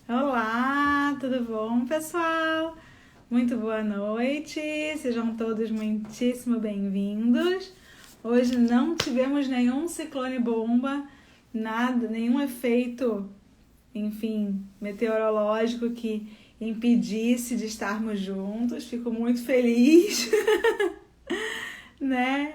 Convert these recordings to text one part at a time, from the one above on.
Olá, tudo bom, pessoal? Muito boa noite, sejam todos muitíssimo bem-vindos. Hoje não tivemos nenhum ciclone bomba, nada, nenhum efeito, meteorológico que impedisse de estarmos juntos. Fico muito feliz, né?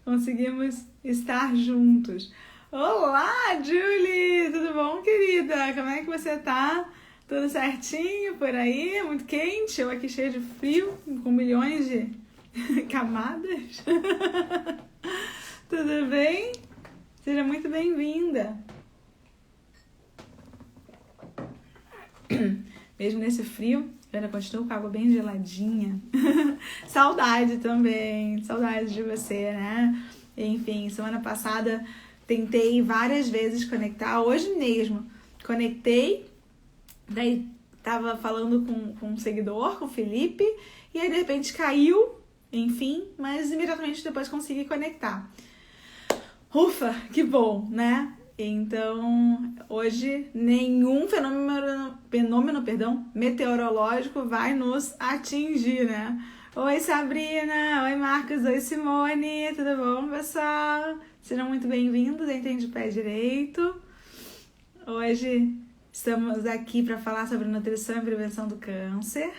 Conseguimos estar juntos. Olá, Julie! Tudo bom, querida? Como é que você tá? Tudo certinho por aí? Muito quente? Eu aqui cheia de frio, com milhões de camadas. Tudo bem? Seja muito bem-vinda. Mesmo nesse frio, eu ainda continuo com a água bem geladinha. Saudade também, saudade de você, né? Semana passada tentei várias vezes conectar, hoje mesmo conectei, daí tava falando com um seguidor, com o Felipe, e aí de repente caiu, mas imediatamente depois consegui conectar. Ufa, que bom, né? Então, hoje nenhum fenômeno meteorológico vai nos atingir, né? Oi, Sabrina! Oi, Marcos! Oi, Simone! Tudo bom, pessoal? Sejam muito bem-vindos, entrem de pé direito. Hoje estamos aqui para falar sobre nutrição e prevenção do câncer,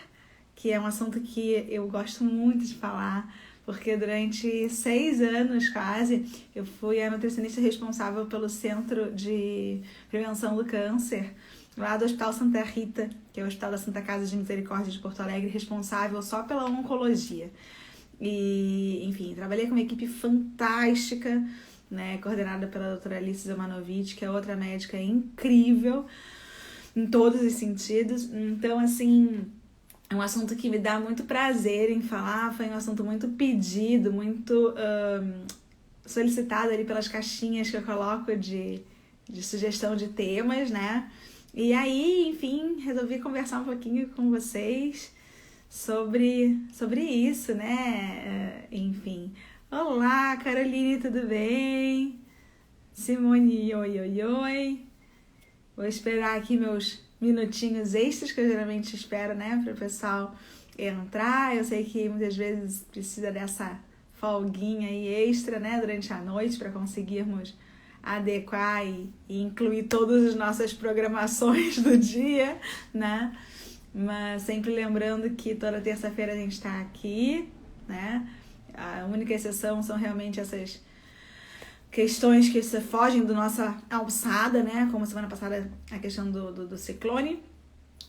que é um assunto que eu gosto muito de falar, porque durante 6 anos quase, eu fui a nutricionista responsável pelo Centro de Prevenção do Câncer, lá do Hospital Santa Rita, que é o Hospital da Santa Casa de Misericórdia de Porto Alegre, responsável só pela oncologia. E, trabalhei com uma equipe fantástica, né, coordenada pela doutora Alice Zomanovic, que é outra médica incrível em todos os sentidos. Então, é um assunto que me dá muito prazer em falar, foi um assunto muito pedido, muito solicitado ali pelas caixinhas que eu coloco de sugestão de temas, né? E aí, resolvi conversar um pouquinho com vocês sobre isso, né? Olá, Caroline, tudo bem? Simone, oi. Vou esperar aqui meus minutinhos extras que eu geralmente espero, né, para o pessoal entrar. Eu sei que muitas vezes precisa dessa folguinha aí extra, né, durante a noite para conseguirmos adequar e incluir todas as nossas programações do dia, né? Mas sempre lembrando que toda terça-feira a gente está aqui, né? A única exceção são realmente essas questões que fogem da nossa alçada, né? Como semana passada a questão do ciclone.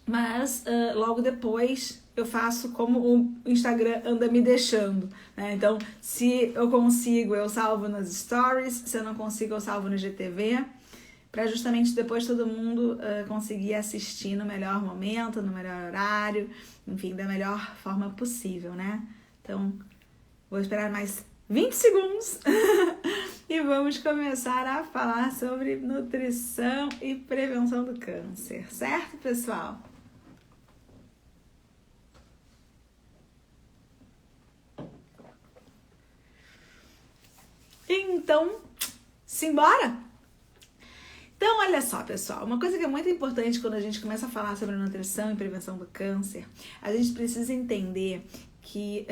Mas logo depois eu faço como o Instagram anda me deixando, né? Então, se eu consigo, eu salvo nas stories. Se eu não consigo, eu salvo no GTV. Para justamente depois todo mundo conseguir assistir no melhor momento, no melhor horário, da melhor forma possível, né? Então, vou esperar mais 20 segundos e vamos começar a falar sobre nutrição e prevenção do câncer, certo, pessoal? Então, simbora? Então, olha só, pessoal, uma coisa que é muito importante quando a gente começa a falar sobre nutrição e prevenção do câncer, a gente precisa entender que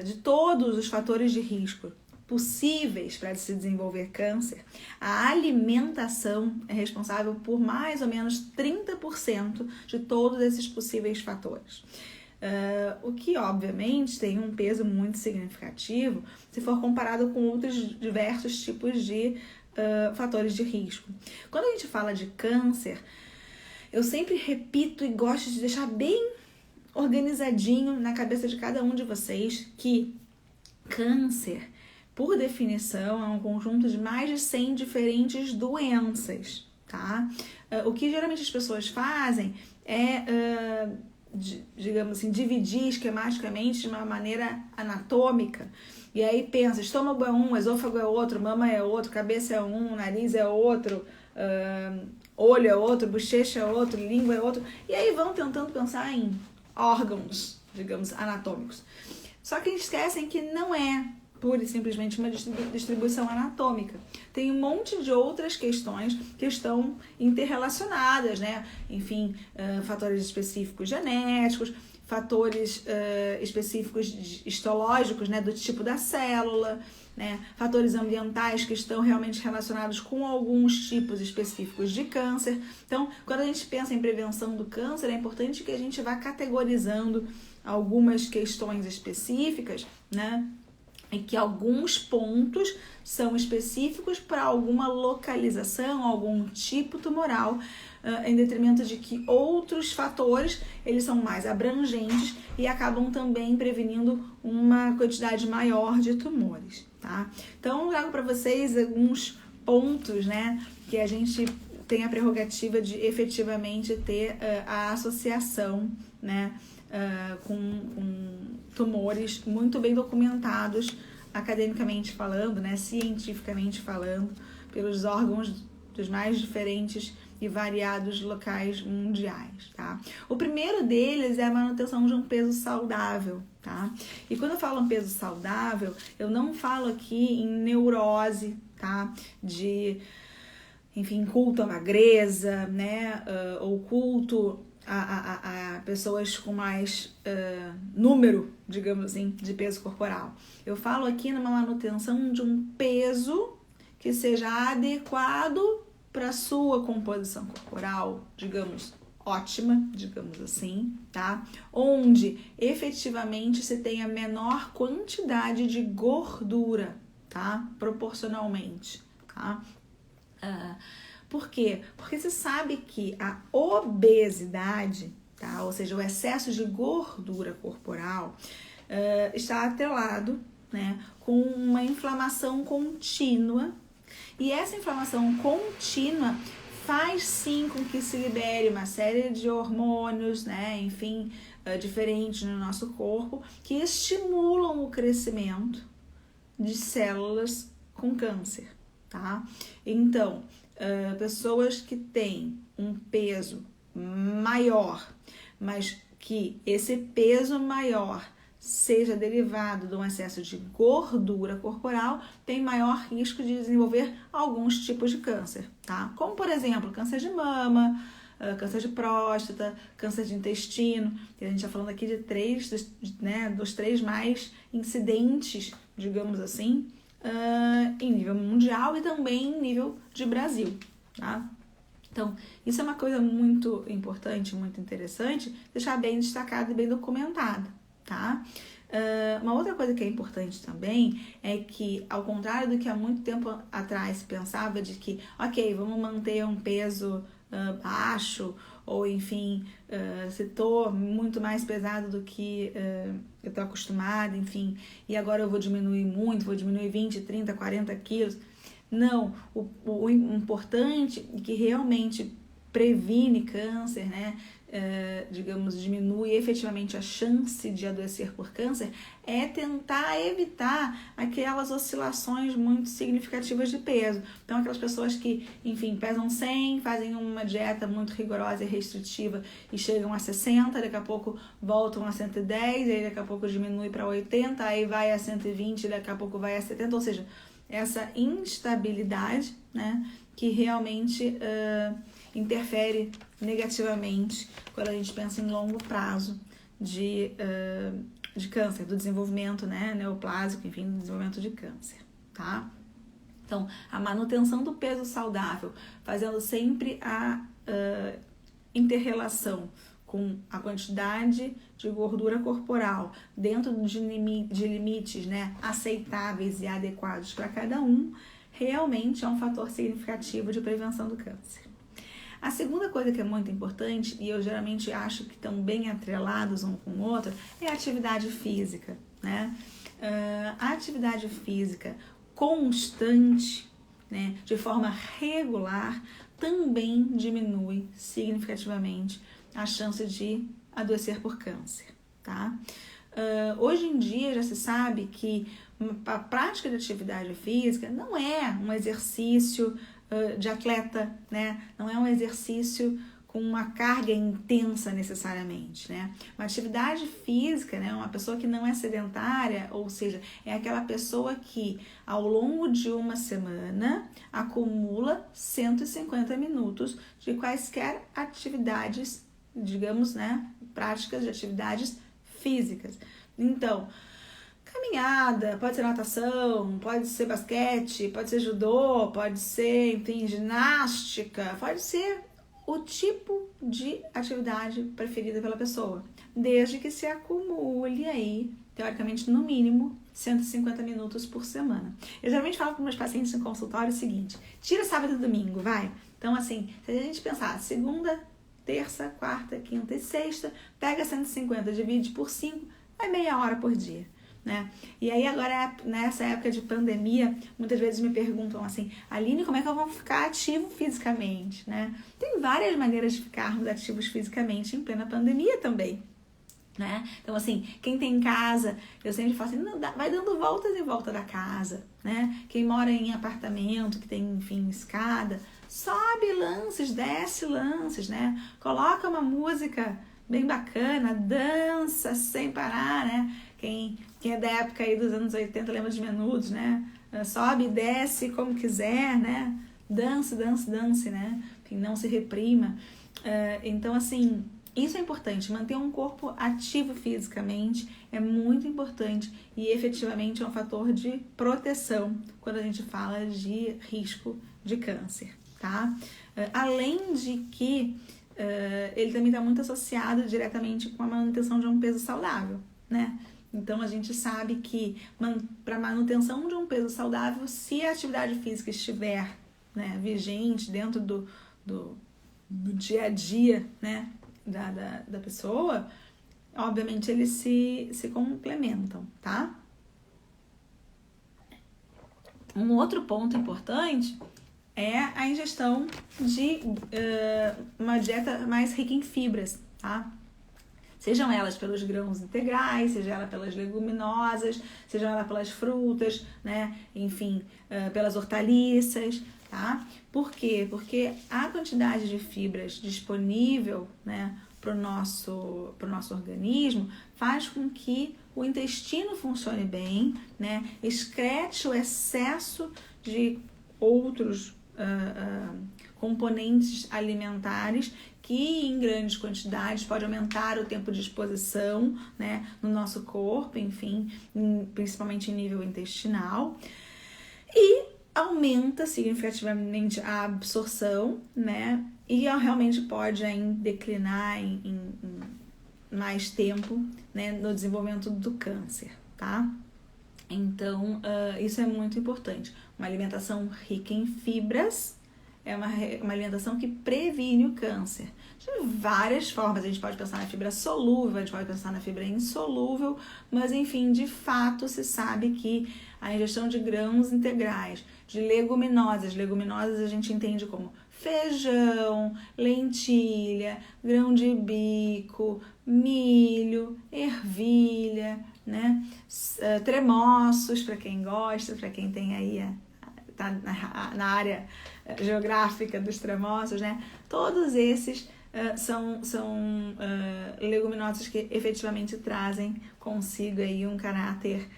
de todos os fatores de risco possíveis para se desenvolver câncer, a alimentação é responsável por mais ou menos 30% de todos esses possíveis fatores. O que, obviamente, tem um peso muito significativo se for comparado com outros diversos tipos de fatores de risco. Quando a gente fala de câncer, eu sempre repito e gosto de deixar bem organizadinho na cabeça de cada um de vocês que câncer, por definição, é um conjunto de mais de 100 diferentes doenças, tá? O que geralmente as pessoas fazem é, digamos assim, dividir esquematicamente de uma maneira anatômica. E aí pensa, estômago é um, esôfago é outro, mama é outro, cabeça é um, nariz é outro, olho é outro, bochecha é outro, língua é outro. E aí vão tentando pensar em órgãos, digamos, anatômicos. Só que esquecem que não é pura e simplesmente uma distribuição anatômica. Tem um monte de outras questões que estão interrelacionadas, né? Enfim, fatores específicos genéticos, fatores específicos histológicos, né? Do tipo da célula, né? Fatores ambientais que estão realmente relacionados com alguns tipos específicos de câncer. Então, quando a gente pensa em prevenção do câncer, é importante que a gente vá categorizando algumas questões específicas, né? E que alguns pontos são específicos para alguma localização, algum tipo tumoral, em detrimento de que outros fatores, eles são mais abrangentes e acabam também prevenindo uma quantidade maior de tumores, tá? Então, eu trago para vocês alguns pontos, né, que a gente tem a prerrogativa de efetivamente ter a associação, né, com tumores muito bem documentados, academicamente falando, né, cientificamente falando, pelos órgãos dos mais diferentes e variados locais mundiais, tá? O primeiro deles é a manutenção de um peso saudável, tá? E quando eu falo um peso saudável, eu não falo aqui em neurose, tá? Enfim, culto à magreza, né? Ou culto a pessoas com mais número, digamos assim, de peso corporal. Eu falo aqui numa manutenção de um peso que seja adequado para a sua composição corporal, digamos, ótima, digamos assim, tá? Onde efetivamente se tem a menor quantidade de gordura, tá? Proporcionalmente, tá? Por quê? Porque você sabe que a obesidade, tá? Ou seja, o excesso de gordura corporal está atrelado, né, com uma inflamação contínua. E essa inflamação contínua faz sim com que se libere uma série de hormônios, né, enfim, diferentes no nosso corpo, que estimulam o crescimento de células com câncer, tá? Então, pessoas que têm um peso maior, mas que esse peso maior seja derivado de um excesso de gordura corporal, tem maior risco de desenvolver alguns tipos de câncer, tá? Como, por exemplo, câncer de mama, câncer de próstata, câncer de intestino, que a gente está falando aqui de dos três mais incidentes, digamos assim, em nível mundial e também em nível de Brasil, tá? Então, isso é uma coisa muito importante, muito interessante, deixar bem destacado e bem documentado, tá? Uma outra coisa que é importante também é que, ao contrário do que há muito tempo atrás se pensava de que, ok, vamos manter um peso baixo, ou enfim, se tô muito mais pesado do que eu tô acostumada, enfim, e agora eu vou diminuir muito, vou diminuir 20, 30, 40 quilos. Não, o importante e que realmente previne câncer, né? Digamos, diminui efetivamente a chance de adoecer por câncer, é tentar evitar aquelas oscilações muito significativas de peso. Então, aquelas pessoas que, enfim, pesam 100, fazem uma dieta muito rigorosa e restritiva e chegam a 60, daqui a pouco voltam a 110, aí daqui a pouco diminui para 80, aí vai a 120, daqui a pouco vai a 70, ou seja, essa instabilidade, né, que realmente interfere negativamente quando a gente pensa em longo prazo de câncer, do desenvolvimento, né, neoplásico, enfim, do desenvolvimento de câncer, tá? Então, a manutenção do peso saudável, fazendo sempre a interrelação com a quantidade de gordura corporal dentro de limites, né, aceitáveis e adequados para cada um, realmente é um fator significativo de prevenção do câncer. A segunda coisa que é muito importante, e eu geralmente acho que estão bem atrelados um com o outro, é a atividade física, né? A atividade física constante, né, de forma regular, também diminui significativamente a chance de adoecer por câncer, tá? Hoje em dia já se sabe que a prática de atividade física não é um exercício de atleta, né? Não é um exercício com uma carga intensa necessariamente, né? Uma atividade física, né? Uma pessoa que não é sedentária, ou seja, é aquela pessoa que ao longo de uma semana acumula 150 minutos de quaisquer atividades, digamos, né? Práticas de atividades físicas. Então, caminhada, pode ser natação, pode ser basquete, pode ser judô, pode ser, enfim, ginástica, pode ser o tipo de atividade preferida pela pessoa, desde que se acumule aí, teoricamente, no mínimo, 150 minutos por semana. Eu geralmente falo para meus pacientes no consultório o seguinte: tira sábado e domingo, vai. Então, assim, se a gente pensar segunda, terça, quarta, quinta e sexta, pega 150, divide por 5, vai meia hora por dia. Né? E aí agora, nessa época de pandemia, muitas vezes me perguntam assim: Aline, como é que eu vou ficar ativo fisicamente? Né? Tem várias maneiras de ficarmos ativos fisicamente em plena pandemia também. Né? Então, assim, quem tem casa, eu sempre falo assim, vai dando voltas em volta da casa, né? Quem mora em apartamento, que tem, enfim, escada, sobe lances, desce lances, né? Coloca uma música bem bacana, dança sem parar, né? Quem é da época aí dos anos 80 lembra de Menudos, né? Sobe e desce como quiser, né? Dance, né? Enfim, não se reprima. Então, assim, isso é importante. Manter um corpo ativo fisicamente é muito importante e efetivamente é um fator de proteção quando a gente fala de risco de câncer, tá? Além de que ele também está muito associado diretamente com a manutenção de um peso saudável, né? Então, a gente sabe que para manutenção de um peso saudável, se a atividade física estiver, né, vigente dentro do dia a dia, né, da pessoa, obviamente eles se complementam, tá? Um outro ponto importante é a ingestão de uma dieta mais rica em fibras, tá? Sejam elas pelos grãos integrais, seja ela pelas leguminosas, seja ela pelas frutas, né? Enfim, pelas hortaliças, tá? Por quê? Porque a quantidade de fibras disponível, né, para o nosso organismo faz com que o intestino funcione bem, né? Excrete o excesso de outros componentes alimentares que em grandes quantidades pode aumentar o tempo de exposição, né, no nosso corpo, enfim, principalmente em nível intestinal, e aumenta significativamente a absorção, né, e realmente pode ainda declinar em mais tempo, né, no desenvolvimento do câncer, tá? Então, isso é muito importante. Uma alimentação rica em fibras é uma alimentação que previne o câncer. De várias formas, a gente pode pensar na fibra solúvel, a gente pode pensar na fibra insolúvel, mas enfim, de fato se sabe que a ingestão de grãos integrais, de leguminosas a gente entende como feijão, lentilha, grão de bico, milho, ervilha, né? Tremoços, para quem gosta, para quem tem aí tá na área geográfica dos tremoços, né? Todos esses são leguminosas que efetivamente trazem consigo aí um caráter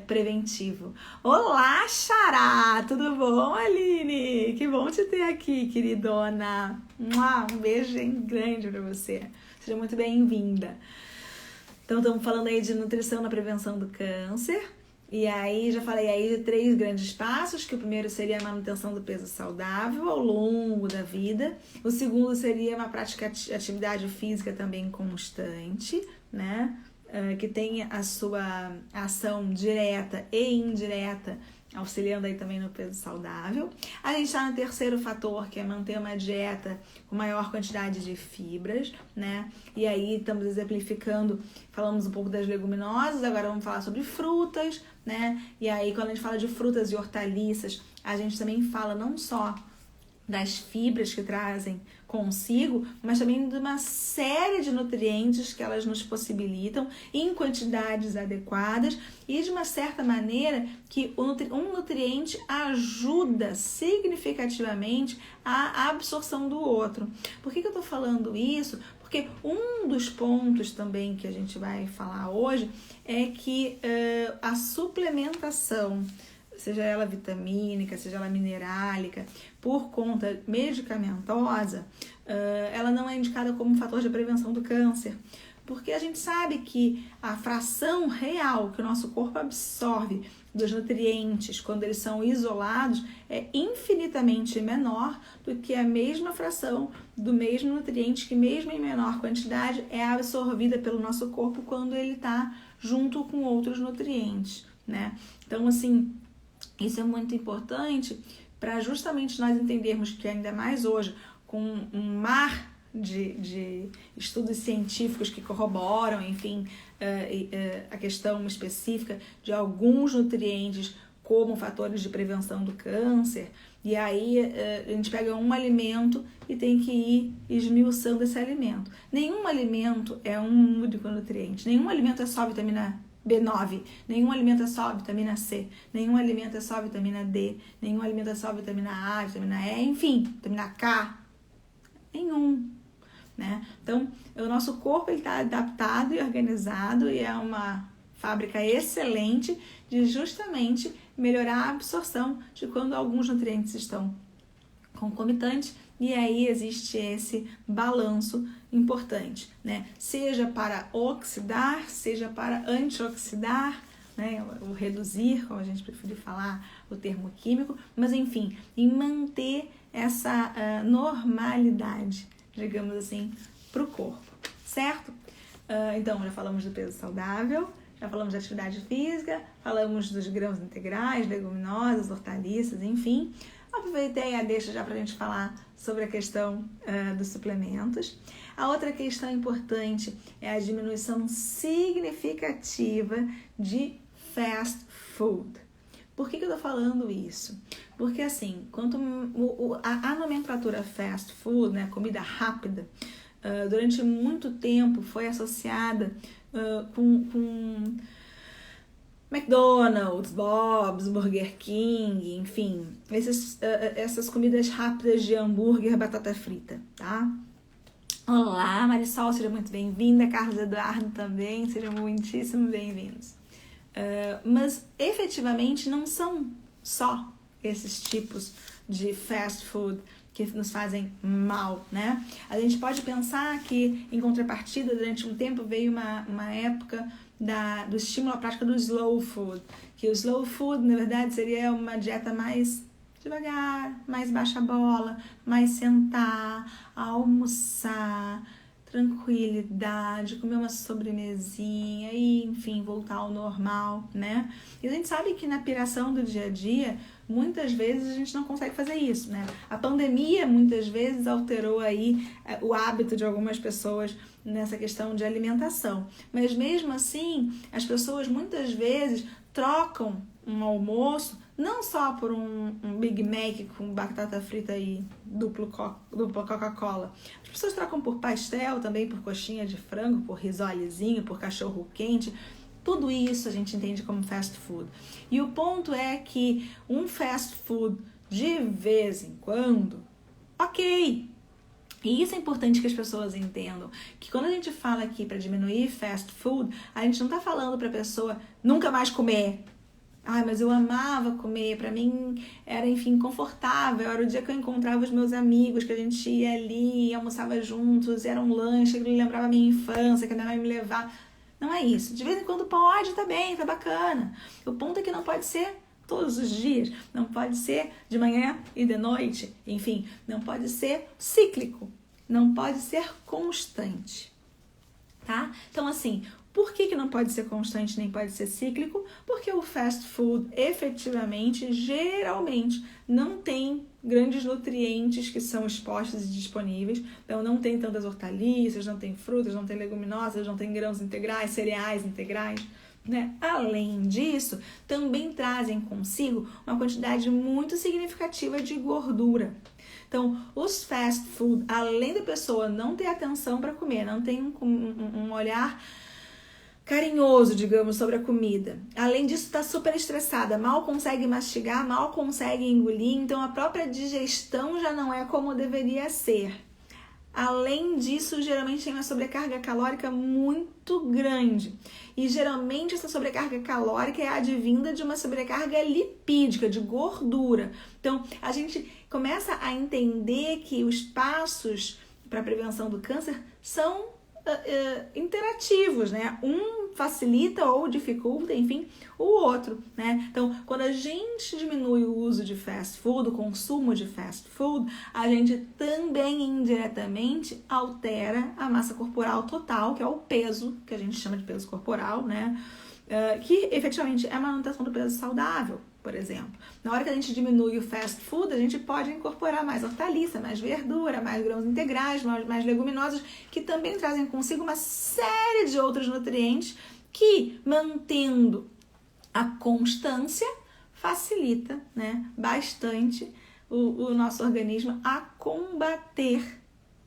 preventivo. Olá, Xará! Tudo bom, Aline? Que bom te ter aqui, queridona. Um beijo grande para você. Seja muito bem-vinda. Então, estamos falando aí de nutrição na prevenção do câncer. E aí, já falei aí de 3 grandes passos, que o primeiro seria a manutenção do peso saudável ao longo da vida. O segundo seria uma prática de atividade física também constante, né? Que tenha a sua ação direta e indireta, auxiliando aí também no peso saudável. A gente está no terceiro fator, que é manter uma dieta com maior quantidade de fibras, né? E aí estamos exemplificando, falamos um pouco das leguminosas, agora vamos falar sobre frutas, né? E aí quando a gente fala de frutas e hortaliças, a gente também fala não só das fibras que trazem consigo, mas também de uma série de nutrientes que elas nos possibilitam em quantidades adequadas e de uma certa maneira que um nutriente ajuda significativamente a absorção do outro. Por que eu estou falando isso? Porque um dos pontos também que a gente vai falar hoje é que a suplementação, seja ela vitamínica, seja ela minerálica, por conta medicamentosa, ela não é indicada como fator de prevenção do câncer. Porque a gente sabe que a fração real que o nosso corpo absorve dos nutrientes quando eles são isolados é infinitamente menor do que a mesma fração do mesmo nutriente que, mesmo em menor quantidade, é absorvida pelo nosso corpo quando ele está junto com outros nutrientes, né? Então, assim, isso é muito importante para justamente nós entendermos que, ainda mais hoje, com um mar de estudos científicos que corroboram, enfim, a questão específica de alguns nutrientes como fatores de prevenção do câncer, e aí a gente pega um alimento e tem que ir esmiuçando esse alimento. Nenhum alimento é um único nutriente, nenhum alimento é só vitamina B9, nenhum alimento é só vitamina C, nenhum alimento é só vitamina D, nenhum alimento é só vitamina A, vitamina E, enfim, vitamina K, nenhum, né? Então, o nosso corpo está adaptado e organizado e é uma fábrica excelente de justamente melhorar a absorção de quando alguns nutrientes estão concomitantes, e aí existe esse balanço importante, né? Seja para oxidar, seja para antioxidar, né? Ou reduzir, como a gente preferir falar o termo químico, mas enfim, em manter essa normalidade, digamos assim, para o corpo, certo? Então, já falamos do peso saudável, já falamos da atividade física, falamos dos grãos integrais, leguminosas, hortaliças, enfim. Aproveitei a deixa já para a gente falar sobre a questão dos suplementos. A outra questão importante é a diminuição significativa de fast food. Por que eu estou falando isso? Porque, assim, quanto a nomenclatura fast food, né, comida rápida, durante muito tempo foi associada com McDonald's, Bob's, Burger King, enfim, essas comidas rápidas de hambúrguer, batata frita, tá? Olá, Marisol, seja muito bem-vinda, Carlos Eduardo também, sejam muitíssimo bem-vindos. Mas, efetivamente, não são só esses tipos de fast food que nos fazem mal, né? A gente pode pensar que, em contrapartida, durante um tempo veio uma época do estímulo à prática do slow food, que o slow food, na verdade, seria uma dieta mais devagar, mais baixa bola, mais sentar, almoçar, tranquilidade, comer uma sobremesinha e, enfim, voltar ao normal, né? E a gente sabe que na piração do dia a dia, muitas vezes a gente não consegue fazer isso, né? A pandemia, muitas vezes, alterou aí o hábito de algumas pessoas nessa questão de alimentação. Mas, mesmo assim, as pessoas, muitas vezes, trocam um almoço não só por um Big Mac com batata frita e dupla Coca-Cola. As pessoas trocam por pastel também, por coxinha de frango, por risolezinho, por cachorro quente. Tudo isso a gente entende como fast food. E o ponto é que um fast food de vez em quando, ok. E isso é importante que as pessoas entendam, que quando a gente fala aqui para diminuir fast food, a gente não está falando para a pessoa nunca mais comer. Ai, mas eu amava comer, pra mim era, enfim, confortável, era o dia que eu encontrava os meus amigos, que a gente ia ali, almoçava juntos, era um lanche, que me lembrava a minha infância, que a minha mãe me levava. Não é isso, de vez em quando pode, tá bem, tá bacana. O ponto é que não pode ser todos os dias, não pode ser de manhã e de noite, enfim, não pode ser cíclico, não pode ser constante, tá? Então, assim, por que não pode ser constante nem pode ser cíclico? Porque o fast food, efetivamente, geralmente, não tem grandes nutrientes que são expostos e disponíveis. Então, não tem tantas hortaliças, não tem frutas, não tem leguminosas, não tem grãos integrais, cereais integrais, né? Além disso, também trazem consigo uma quantidade muito significativa de gordura. Então, os fast food, além da pessoa não ter atenção para comer, não tem um olhar carinhoso, digamos, sobre a comida. Além disso, está super estressada, mal consegue mastigar, mal consegue engolir, então a própria digestão já não é como deveria ser. Além disso, geralmente tem uma sobrecarga calórica muito grande. E geralmente essa sobrecarga calórica é advinda de uma sobrecarga lipídica, de gordura. Então, a gente começa a entender que os passos para a prevenção do câncer são interativos, né? Um facilita ou dificulta, enfim, o outro, né? Então, quando a gente diminui o uso de fast food, o consumo de fast food, a gente também indiretamente altera a massa corporal total, que é o peso, que a gente chama de peso corporal, né? Que efetivamente é a manutenção do peso saudável, por exemplo. Na hora que a gente diminui o fast food, a gente pode incorporar mais hortaliça, mais verdura, mais grãos integrais, mais leguminosas, que também trazem consigo uma série de outros nutrientes que, mantendo a constância, facilita, né, bastante o nosso organismo a combater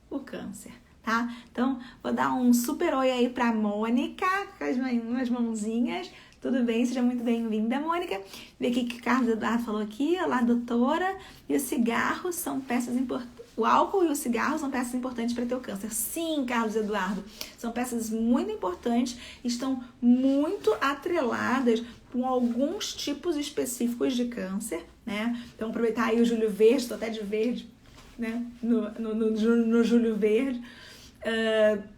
o câncer. Tá? Então, vou dar um super oi aí pra Mônica, com as mãozinhas. Tudo bem? Seja muito bem-vinda, Mônica. Vê aqui que o Carlos Eduardo falou aqui. Olá, doutora. E os cigarros são peças importantes. O álcool e o cigarro são peças importantes para ter o câncer. Sim, Carlos Eduardo. São peças muito importantes. Estão muito atreladas com alguns tipos específicos de câncer, né? Então, aproveitar aí o Júlio Verde. Estou até de verde, né? No Júlio Verde.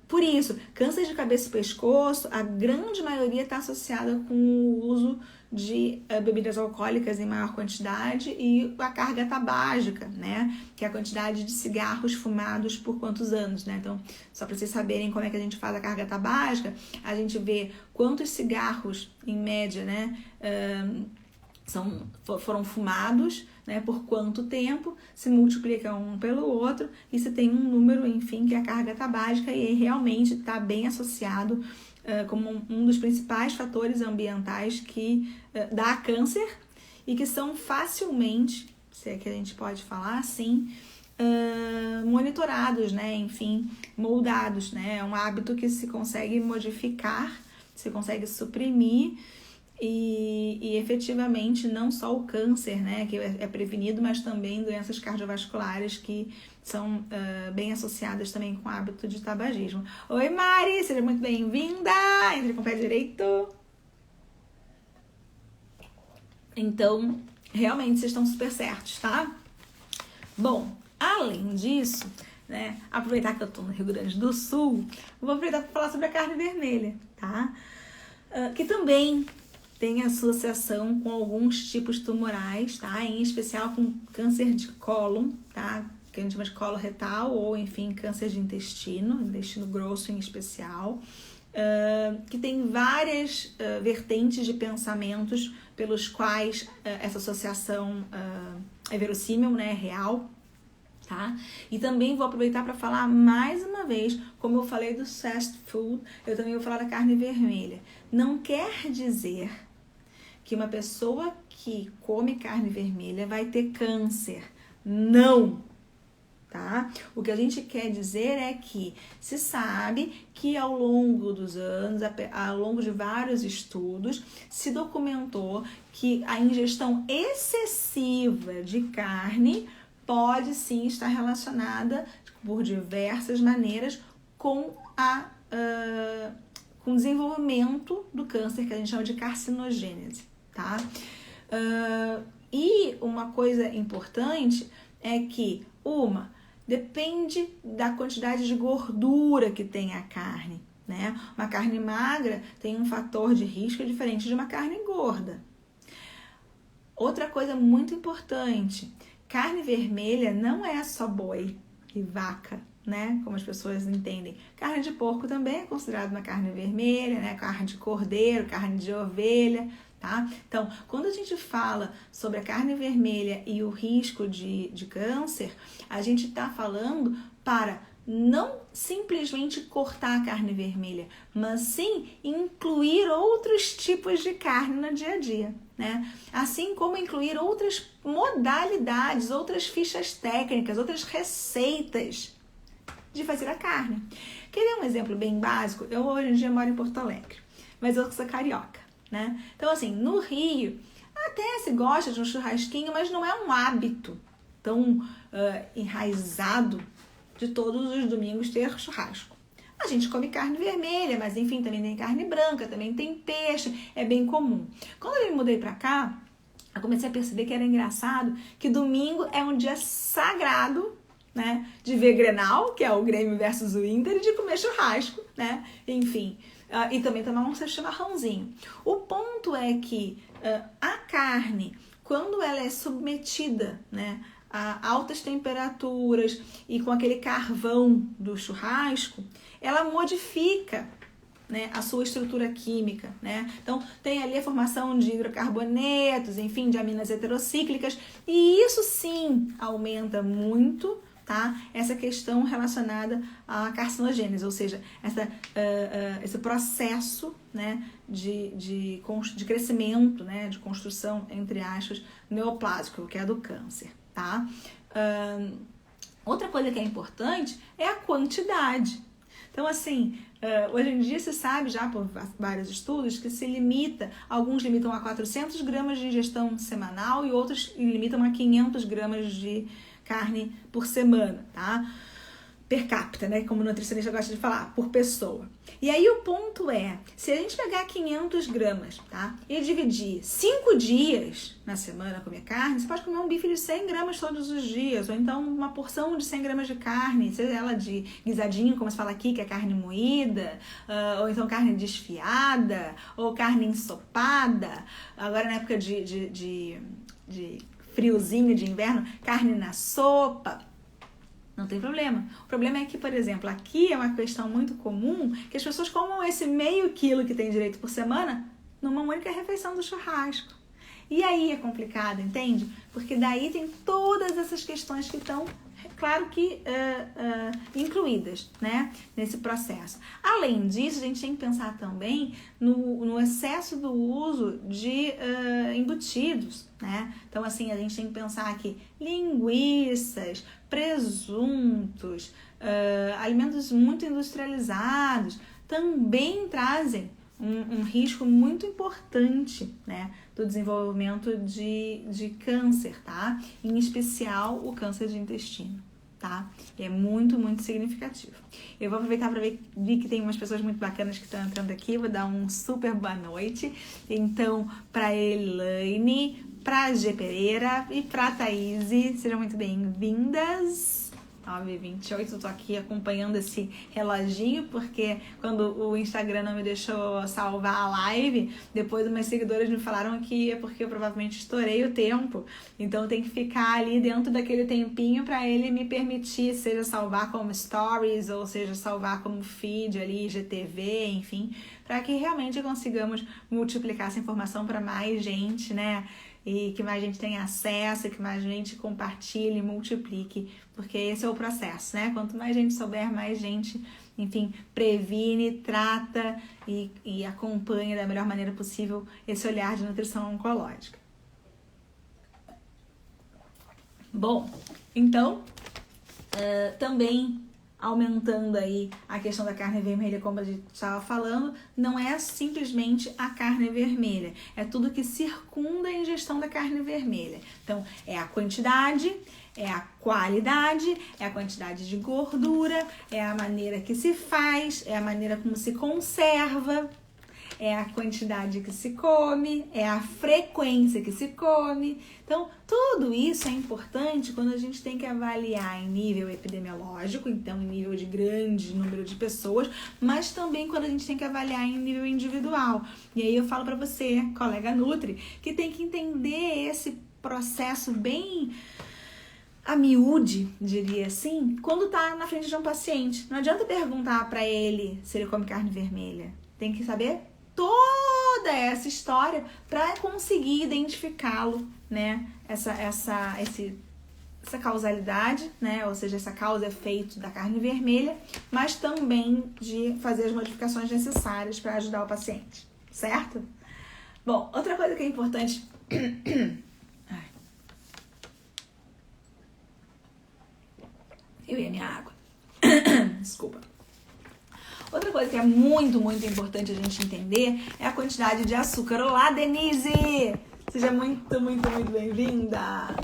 Por isso, câncer de cabeça e pescoço, a grande maioria está associada com o uso de bebidas alcoólicas em maior quantidade e a carga tabágica, né? Que é a quantidade de cigarros fumados por quantos anos, né? Então, só para vocês saberem como é que a gente faz a carga tabágica, a gente vê quantos cigarros, em média, né? Foram fumados, né, por quanto tempo, se multiplica um pelo outro e se tem um número, enfim, que é a carga tabágica e realmente está bem associado como um dos principais fatores ambientais que dá câncer e que são facilmente, se é que a gente pode falar assim, monitorados, né, enfim, moldados, né, é um hábito que se consegue modificar, se consegue suprimir. E efetivamente não só o câncer, né, que é prevenido, mas também doenças cardiovasculares que são bem associadas também com o hábito de tabagismo. Oi, Mari, seja muito bem-vinda! Entre com o pé direito. Então, realmente vocês estão super certos, tá? Bom, além disso, né, aproveitar que eu tô no Rio Grande do Sul, vou aproveitar para falar sobre a carne vermelha, tá? Que também tem associação com alguns tipos tumorais, tá? Em especial com câncer de cólon, tá? Que a gente chama de colo retal ou, enfim, câncer de intestino grosso em especial, que tem várias vertentes de pensamentos pelos quais essa associação é verossímil, né? É real, tá? E também vou aproveitar para falar mais uma vez, como eu falei do fast food, eu também vou falar da carne vermelha. Não quer dizer que uma pessoa que come carne vermelha vai ter câncer. Não! Tá? O que a gente quer dizer é que se sabe que ao longo dos anos, ao longo de vários estudos, se documentou que a ingestão excessiva de carne pode sim estar relacionada por diversas maneiras com com o desenvolvimento do câncer, que a gente chama de carcinogênese, tá? E uma coisa importante é que, depende da quantidade de gordura que tem a carne, né? Uma carne magra tem um fator de risco diferente de uma carne gorda. Outra coisa muito importante, carne vermelha não é só boi e vaca, né? Como as pessoas entendem. Carne de porco também é considerada uma carne vermelha, né? Carne de cordeiro, carne de ovelha, tá? Então, quando a gente fala sobre a carne vermelha e o risco de câncer, a gente está falando para não simplesmente cortar a carne vermelha, mas sim incluir outros tipos de carne no dia a dia, né? Assim como incluir outras modalidades, outras fichas técnicas, outras receitas de fazer a carne. Quer dar um exemplo bem básico? Eu hoje em dia moro em Porto Alegre, mas eu sou carioca, né? Então, assim, no Rio, até se gosta de um churrasquinho, mas não é um hábito tão enraizado de todos os domingos ter churrasco. A gente come carne vermelha, mas enfim, também tem carne branca, também tem peixe, é bem comum. Quando eu me mudei pra cá, eu comecei a perceber que era engraçado que domingo é um dia sagrado, né, de ver Grenal, que é o Grêmio versus o Inter, e de comer churrasco, né, enfim, e também tomar um chimarrãozinho. O ponto é que a carne, quando ela é submetida, né, a altas temperaturas e com aquele carvão do churrasco, ela modifica, né, a sua estrutura química, né? Então, tem ali a formação de hidrocarbonetos, enfim, de aminas heterocíclicas, e isso sim aumenta muito, tá? Essa questão relacionada à carcinogênese, ou seja, esse processo, né, de crescimento, né, de construção, entre aspas, neoplásico, que é a do câncer, tá? Outra coisa que é importante é a quantidade. Então, assim, hoje em dia se sabe já por vários estudos que alguns limitam a 400 gramas de ingestão semanal e outros limitam a 500 gramas de carne por semana, tá? Per capita, né? Como o nutricionista gosta de falar, por pessoa. E aí o ponto é, se a gente pegar 500 gramas, tá? E dividir 5 dias na semana comer carne, você pode comer um bife de 100 gramas todos os dias, ou então uma porção de 100 gramas de carne, seja ela de guisadinho, como se fala aqui, que é carne moída, ou então carne desfiada, ou carne ensopada, agora na época de friozinho de inverno, carne na sopa. Não tem problema. O problema é que, por exemplo, aqui é uma questão muito comum que as pessoas comam esse meio quilo que tem direito por semana numa única refeição do churrasco. E aí é complicado, entende? Porque daí tem todas essas questões que estão, claro que, incluídas, né, nesse processo. Além disso, a gente tem que pensar também no excesso do uso de embutidos, né? Então, assim, a gente tem que pensar que linguiças, presuntos, alimentos muito industrializados também trazem um risco muito importante, né, do desenvolvimento de câncer, tá? Em especial o câncer de intestino, tá? É muito, muito significativo. Eu vou aproveitar para ver que tem umas pessoas muito bacanas que estão entrando aqui, vou dar um super boa noite. Então, para Elaine, para G Pereira e para Thaís, sejam muito bem-vindas. 9h28, eu tô aqui acompanhando esse reloginho, porque quando o Instagram não me deixou salvar a live, depois umas seguidoras me falaram que é porque eu provavelmente estourei o tempo, então tem que ficar ali dentro daquele tempinho para ele me permitir, seja salvar como stories, ou seja, salvar como feed ali, GTV, enfim, para que realmente consigamos multiplicar essa informação para mais gente, né? E que mais gente tenha acesso, que mais gente compartilhe, multiplique, porque esse é o processo, né? Quanto mais gente souber, mais gente, enfim, previne, trata e acompanha da melhor maneira possível esse olhar de nutrição oncológica. Bom, então, também aumentando aí a questão da carne vermelha, como a gente estava falando, não é simplesmente a carne vermelha, é tudo que circunda a ingestão da carne vermelha. Então, é a quantidade, é a qualidade, é a quantidade de gordura, é a maneira que se faz, é a maneira como se conserva, é a quantidade que se come, é a frequência que se come. Então, tudo isso é importante quando a gente tem que avaliar em nível epidemiológico, então em nível de grande número de pessoas, mas também quando a gente tem que avaliar em nível individual. E aí eu falo para você, colega Nutri, que tem que entender esse processo bem a miúde, diria assim, quando tá na frente de um paciente. Não adianta perguntar para ele se ele come carne vermelha. Tem que saber toda essa história para conseguir identificá-lo, né? Essa causalidade, né? Ou seja, essa causa-efeito da carne vermelha, mas também de fazer as modificações necessárias para ajudar o paciente, certo? Bom, outra coisa que é importante Ai. Eu ia minha água. Desculpa. Outra coisa que é muito, muito importante a gente entender é a quantidade de açúcar. Olá, Denise! Seja muito, muito, muito bem-vinda!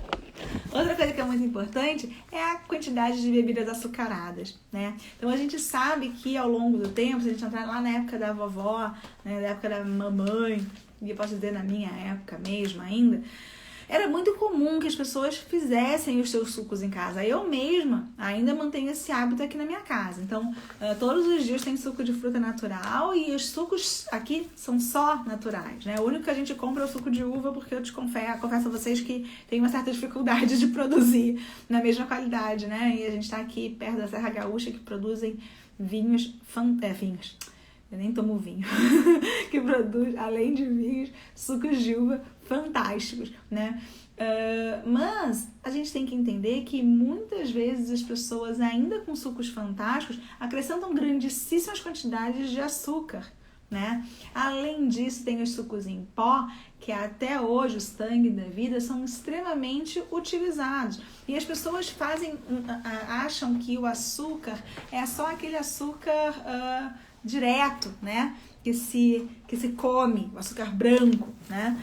Outra coisa que é muito importante é a quantidade de bebidas açucaradas, né? Então a gente sabe que ao longo do tempo, se a gente entrar lá na época da vovó, né, na época da mamãe, e eu posso dizer na minha época mesmo ainda, era muito comum que as pessoas fizessem os seus sucos em casa. Eu mesma ainda mantenho esse hábito aqui na minha casa. Então, todos os dias tem suco de fruta natural e os sucos aqui são só naturais, né? O único que a gente compra é o suco de uva, porque eu confesso a vocês que tem uma certa dificuldade de produzir na mesma qualidade, né? E a gente tá aqui perto da Serra Gaúcha, que produzem vinhos. Eu nem tomo vinho. Que produz, além de vinhos, sucos de uva fantásticos, né? Mas a gente tem que entender que muitas vezes as pessoas, ainda com sucos fantásticos, acrescentam grandíssimas quantidades de açúcar, né? Além disso, tem os sucos em pó, que até hoje, os Tang da vida, são extremamente utilizados. E as pessoas acham que o açúcar é só aquele açúcar direto, né? Que se come, o açúcar branco, né?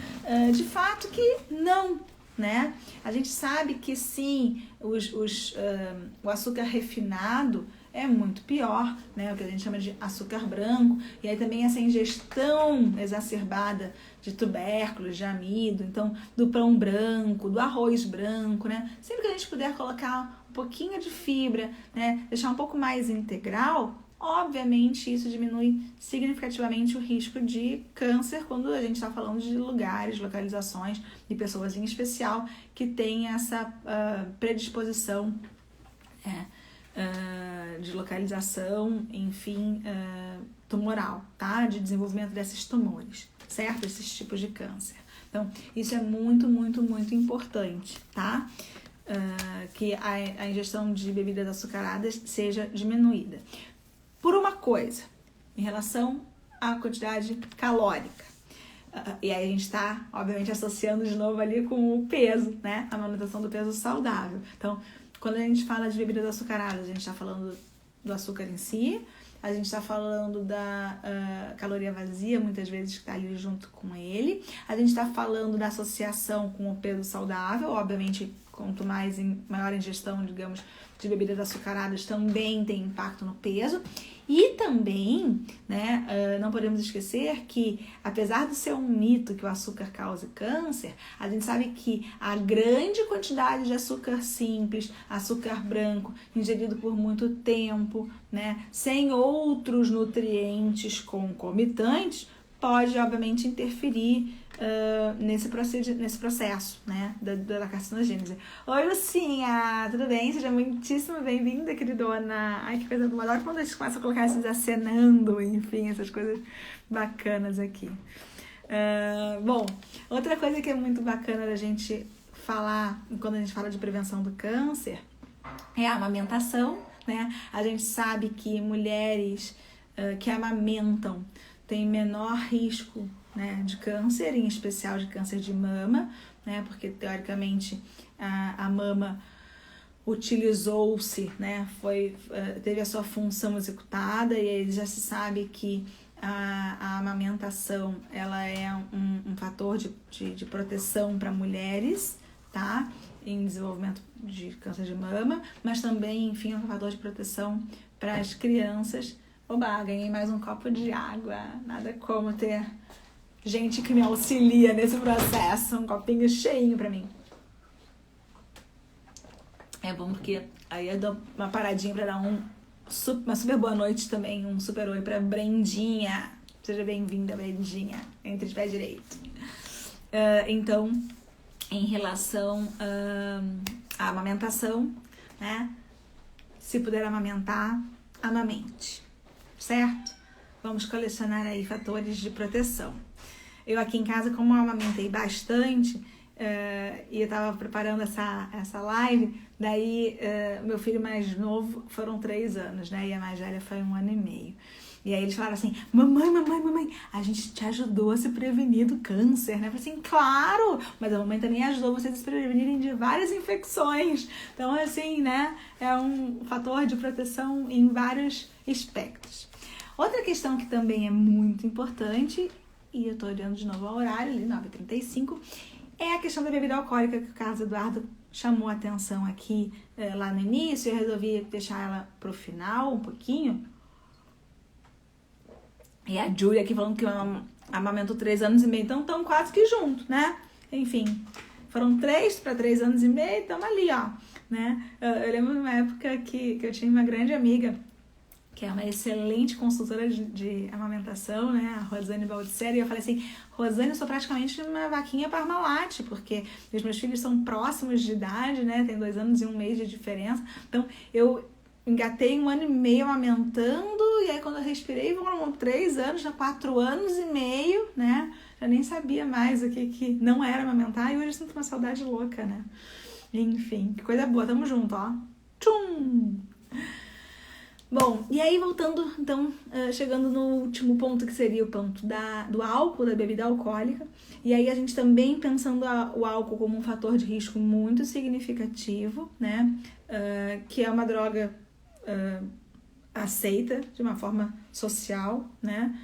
De fato que não, né? A gente sabe que sim, o açúcar refinado é muito pior, né? O que a gente chama de açúcar branco. E aí também essa ingestão exacerbada de tubérculos, de amido, então do pão branco, do arroz branco, né? Sempre que a gente puder colocar um pouquinho de fibra, né? Deixar um pouco mais integral, obviamente isso diminui significativamente o risco de câncer quando a gente está falando de lugares, localizações e pessoas em especial que têm essa predisposição de localização, enfim, tumoral, tá? De desenvolvimento desses tumores, certo? Esses tipos de câncer. Então, isso é muito, muito, muito importante, tá? Que a ingestão de bebidas açucaradas seja diminuída. Por uma coisa, em relação à quantidade calórica. E aí a gente está, obviamente, associando de novo ali com o peso, né? A manutenção do peso saudável. Então, quando a gente fala de bebidas açucaradas, a gente está falando do açúcar em si, a gente está falando da caloria vazia, muitas vezes que está ali junto com ele, a gente está falando da associação com o peso saudável, obviamente, quanto maior ingestão, digamos, de bebidas açucaradas também tem impacto no peso. E também, né, não podemos esquecer que, apesar de ser um mito que o açúcar cause câncer, a gente sabe que a grande quantidade de açúcar simples, açúcar branco, ingerido por muito tempo, né, sem outros nutrientes concomitantes, pode, obviamente, interferir nesse processo, né, da carcinogênese. Oi, Lucinha, tudo bem? Seja muitíssimo bem-vinda, queridona. Ai, que coisa boa. Adoro quando a gente começa a colocar esses acenando, enfim, essas coisas bacanas aqui. Bom, outra coisa que é muito bacana da gente falar, quando a gente fala de prevenção do câncer, é a amamentação, né? A gente sabe que mulheres que amamentam têm menor risco, né, de câncer, em especial de câncer de mama, né, porque teoricamente a mama utilizou-se, né, teve a sua função executada, e aí já se sabe que a amamentação ela é um fator de proteção para mulheres, tá, em desenvolvimento de câncer de mama, mas também, enfim, é um fator de proteção para as crianças. Oba, ganhei mais um copo de água, nada como ter gente que me auxilia nesse processo, um copinho cheinho pra mim. É bom porque aí eu dou uma paradinha pra dar uma super boa noite também, um super oi pra Brendinha. Seja bem-vinda, Brendinha, entre de pé direito. Então, em relação à amamentação, né? Se puder amamentar, amamente, certo? Vamos colecionar aí fatores de proteção. Eu aqui em casa, como eu amamentei bastante, e eu tava preparando essa live, daí meu filho mais novo foram 3 anos, né? E a mais velha foi 1 ano e meio. E aí eles falaram assim, mamãe, a gente te ajudou a se prevenir do câncer, né? Eu falei assim, claro, mas a mamãe também ajudou vocês a se prevenirem de várias infecções. Então, assim, né? É um fator de proteção em vários aspectos. Outra questão que também é muito importante, e eu tô olhando de novo ao horário, ali 9h35, é a questão da bebida alcoólica, que o Carlos Eduardo chamou a atenção aqui lá no início. Eu resolvi deixar ela pro final um pouquinho. E a Júlia aqui falando que eu amamento 3 anos e meio, então estão quase que juntos, né? Enfim, foram 3 para 3 anos e meio, estamos ali, ó, né? Eu lembro de uma época que eu tinha uma grande amiga, que é uma excelente consultora de amamentação, né? A Rosane Baldisseri, e eu falei assim, Rosane, eu sou praticamente uma vaquinha Parmalat, porque os meus filhos são próximos de idade, né? Tem 2 anos e 1 mês de diferença, então eu engatei 1 ano e meio amamentando, e aí quando eu respirei, foram 3 anos, já 4 anos e meio, né? Já nem sabia mais o que não era amamentar, e hoje eu sinto uma saudade louca, né? Enfim, que coisa boa, tamo junto, ó. Tchum! Bom, e aí voltando, então, chegando no último ponto, que seria o ponto do álcool, da bebida alcoólica. E aí a gente também pensando o álcool como um fator de risco muito significativo, né? Que é uma droga aceita de uma forma social, né?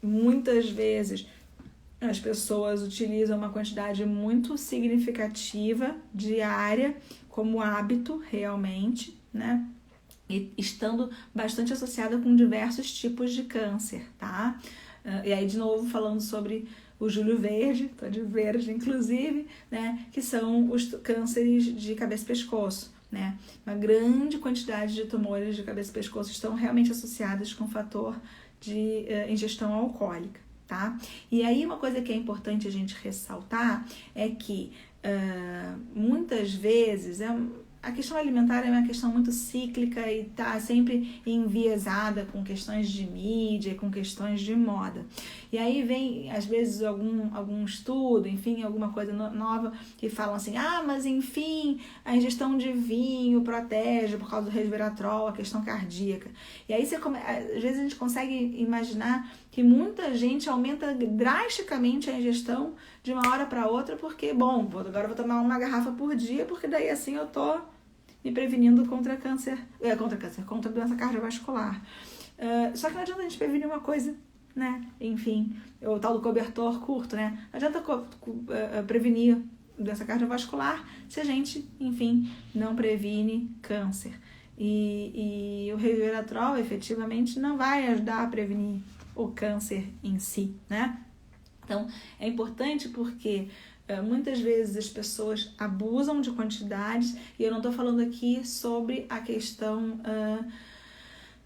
Muitas vezes as pessoas utilizam uma quantidade muito significativa diária como hábito realmente, né? E estando bastante associada com diversos tipos de câncer, tá? E aí, de novo, falando sobre o Júlio Verde, tô de verde, inclusive, né? Que são os cânceres de cabeça e pescoço, né? Uma grande quantidade de tumores de cabeça e pescoço estão realmente associados com o fator de ingestão alcoólica, tá? E aí, uma coisa que é importante a gente ressaltar é que, muitas vezes, a questão alimentar é uma questão muito cíclica e está sempre enviesada com questões de mídia, com questões de moda. E aí vem, às vezes, algum estudo, enfim, alguma coisa nova que falam assim, mas enfim, a ingestão de vinho protege por causa do resveratrol, a questão cardíaca. E aí, às vezes, a gente consegue imaginar que muita gente aumenta drasticamente a ingestão de uma hora para outra, porque, bom, agora eu vou tomar uma garrafa por dia, porque daí assim eu tô me prevenindo contra doença cardiovascular. Só que não adianta a gente prevenir uma coisa, né? Enfim, o tal do cobertor curto, né? Não adianta prevenir doença cardiovascular se a gente, enfim, não previne câncer. E o resveratrol, efetivamente, não vai ajudar a prevenir o câncer em si, né? Então, é importante porque muitas vezes as pessoas abusam de quantidades, e eu não estou falando aqui sobre a questão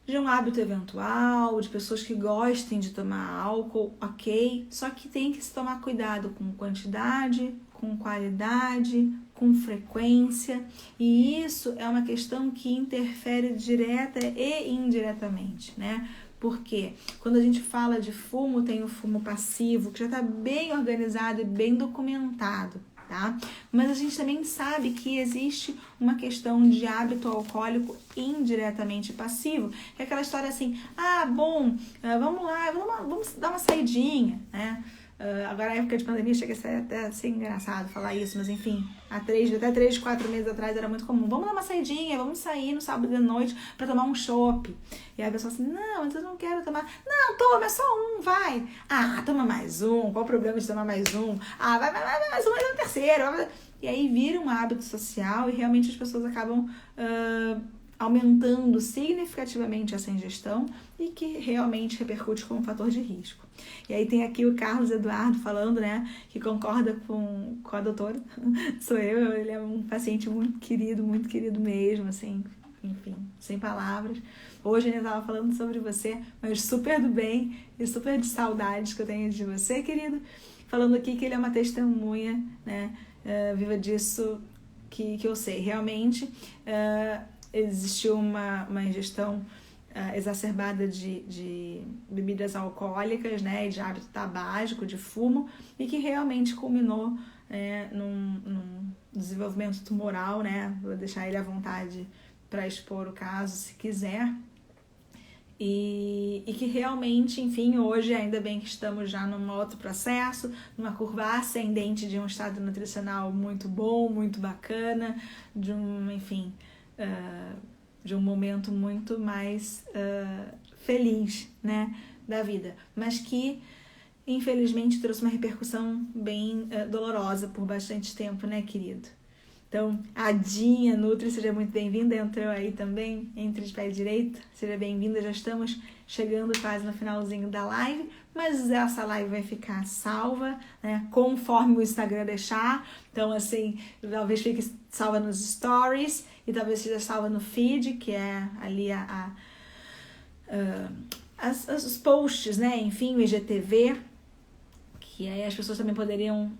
de um hábito eventual, de pessoas que gostem de tomar álcool, ok? Só que tem que se tomar cuidado com quantidade, com qualidade, com frequência, e isso é uma questão que interfere direta e indiretamente, né? Porque quando a gente fala de fumo, tem o fumo passivo, que já está bem organizado e bem documentado, tá? Mas a gente também sabe que existe uma questão de hábito alcoólico indiretamente passivo, que é aquela história assim, vamos lá, vamos dar uma saidinha, né? Agora, na época de pandemia, chega até a ser engraçado falar isso, mas enfim, até 3, 4 meses atrás era muito comum. Vamos dar uma saidinha, vamos sair no sábado de noite pra tomar um chopp. E aí a pessoa assim, não, mas eu não quero tomar. Não, toma, é só um, vai. Toma mais um, qual o problema de tomar mais um? Vai mais um, mais um terceiro. E aí vira um hábito social e realmente as pessoas acabam aumentando significativamente essa ingestão e que realmente repercute como um fator de risco. E aí tem aqui o Carlos Eduardo falando, né, que concorda com a doutora, sou eu, ele é um paciente muito querido mesmo, assim, enfim, sem palavras. Hoje ele estava falando sobre você, mas super do bem e super de saudades que eu tenho de você, querido, falando aqui que ele é uma testemunha, né, viva disso que eu sei, realmente existiu uma ingestão exacerbada de bebidas alcoólicas, né, e de hábito tabágico, de fumo, e que realmente culminou num desenvolvimento tumoral, né? Vou deixar ele à vontade para expor o caso, se quiser. E que realmente, enfim, hoje ainda bem que estamos já num outro processo, numa curva ascendente de um estado nutricional muito bom, muito bacana, de um momento muito mais feliz, né, da vida, mas que infelizmente trouxe uma repercussão bem dolorosa por bastante tempo, né, querido? Então, a Dinha Nutri, seja muito bem-vinda, entrou aí também, entre de pé direito, seja bem-vinda, já estamos chegando quase no finalzinho da live, mas essa live vai ficar salva, né, conforme o Instagram deixar, então assim, talvez fique salva nos stories, e talvez seja salva no feed, que é ali os posts, né, enfim, o IGTV, que aí as pessoas também poderão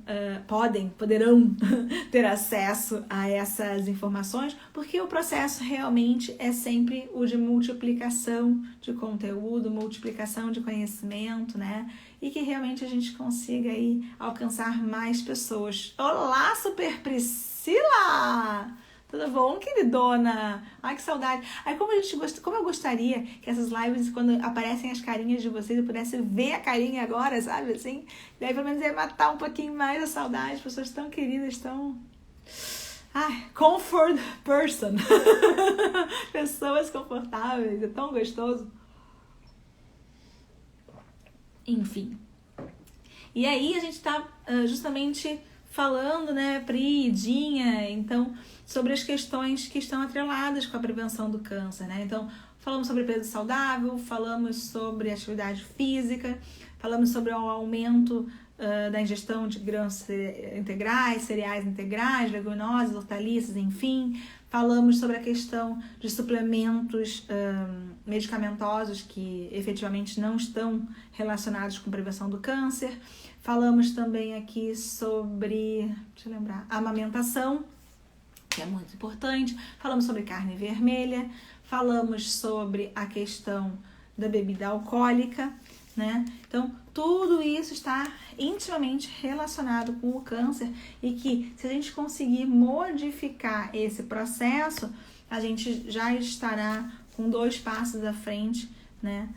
ter acesso a essas informações, porque o processo realmente é sempre o de multiplicação de conteúdo, multiplicação de conhecimento, né? E que realmente a gente consiga aí alcançar mais pessoas. Olá, Super Priscila! Tudo bom, queridona? Ai, que saudade. Ai, como eu gostaria que essas lives, quando aparecem as carinhas de vocês, eu pudesse ver a carinha agora, sabe, assim? Daí, pelo menos, ia matar um pouquinho mais a saudade. Pessoas tão queridas, tão... Ai, comfort person. Pessoas confortáveis, é tão gostoso. Enfim. E aí, a gente tá justamente falando, né, Pri, Dinha, então, sobre as questões que estão atreladas com a prevenção do câncer, né? Então, falamos sobre peso saudável, falamos sobre atividade física, falamos sobre o aumento da ingestão de grãos integrais, cereais integrais, leguminosas, hortaliças, enfim. Falamos sobre a questão de suplementos medicamentosos que efetivamente não estão relacionados com prevenção do câncer. Falamos também aqui sobre, deixa eu lembrar, amamentação, que é muito importante. Falamos sobre carne vermelha, falamos sobre a questão da bebida alcoólica, né? Então, tudo isso está intimamente relacionado com o câncer e que, se a gente conseguir modificar esse processo, a gente já estará com 2 passos à frente, né?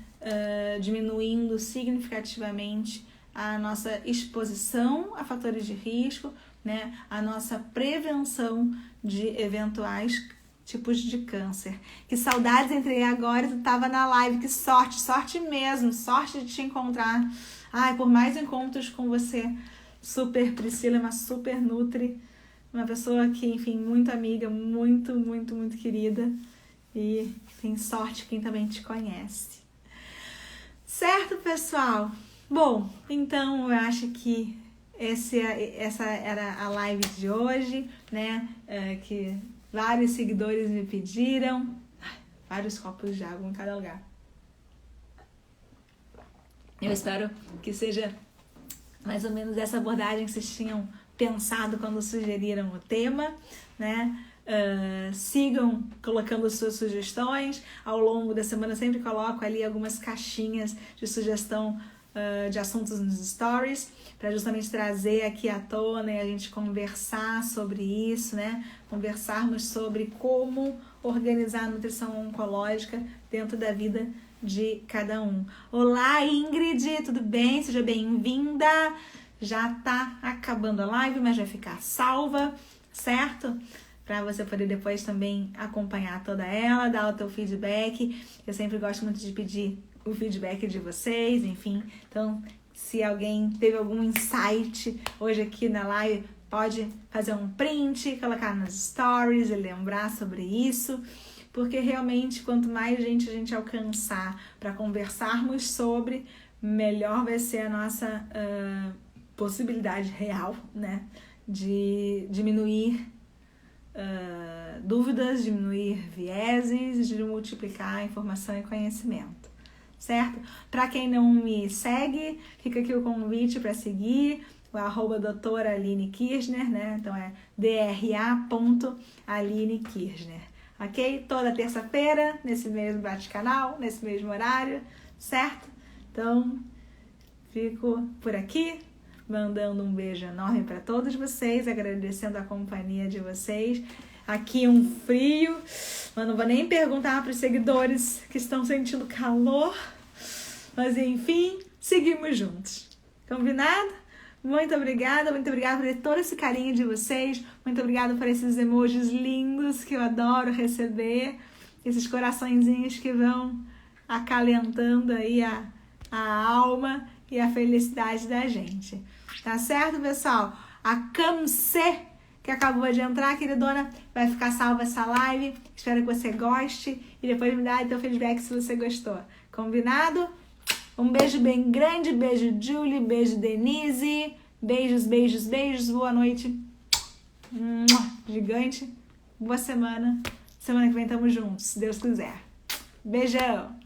Diminuindo significativamente a nossa exposição a fatores de risco, né? A nossa prevenção de eventuais tipos de câncer. Que saudades, entrei agora e tu tava na live, que sorte mesmo, sorte de te encontrar. Ai, por mais encontros com você, Super Priscila, uma super nutri, uma pessoa que, enfim, muito amiga, muito, muito, muito querida, e tem sorte quem também te conhece. Certo, pessoal? Bom, então eu acho que essa era a live de hoje, né? Que vários seguidores me pediram. Vários copos de água em cada lugar. Eu espero que seja mais ou menos essa abordagem que vocês tinham pensado quando sugeriram o tema, né? Sigam colocando suas sugestões. Ao longo da semana eu sempre coloco ali algumas caixinhas de sugestão de assuntos nos stories, para justamente trazer aqui à tona e a gente conversar sobre isso, né? Conversarmos sobre como organizar a nutrição oncológica dentro da vida de cada um. Olá, Ingrid, tudo bem? Seja bem-vinda. Já tá acabando a live, mas vai ficar salva, certo? Para você poder depois também acompanhar toda ela, dar o teu feedback. Eu sempre gosto muito de pedir o feedback de vocês, enfim. Então, se alguém teve algum insight hoje aqui na live, pode fazer um print, colocar nos stories e lembrar sobre isso, porque realmente quanto mais gente a gente alcançar para conversarmos sobre, melhor vai ser a nossa possibilidade real, né, de diminuir dúvidas, diminuir vieses, de multiplicar informação e conhecimento. Certo? Para quem não me segue, fica aqui o convite para seguir o @doutora Aline Kirchner, né? Então é dra.Aline Kirchner, ok? Toda terça-feira, nesse mesmo bate-canal, nesse mesmo horário, certo? Então, fico por aqui. mandando um beijo enorme para todos vocês, agradecendo a companhia de vocês. Aqui um frio, mas não vou nem perguntar para os seguidores que estão sentindo calor, mas enfim, seguimos juntos. Combinado? Muito obrigada por todo esse carinho de vocês, muito obrigada por esses emojis lindos que eu adoro receber, esses coraçõezinhos que vão acalentando aí a alma e a felicidade da gente. Tá certo, pessoal? A Camcê, que acabou de entrar, queridona, vai ficar salva essa live. Espero que você goste e depois me dá teu feedback se você gostou. Combinado? Um beijo bem grande, beijo Julie, beijo Denise, beijos, beijos, beijos, boa noite. Gigante, boa semana. Semana que vem tamo juntos, se Deus quiser. Beijão!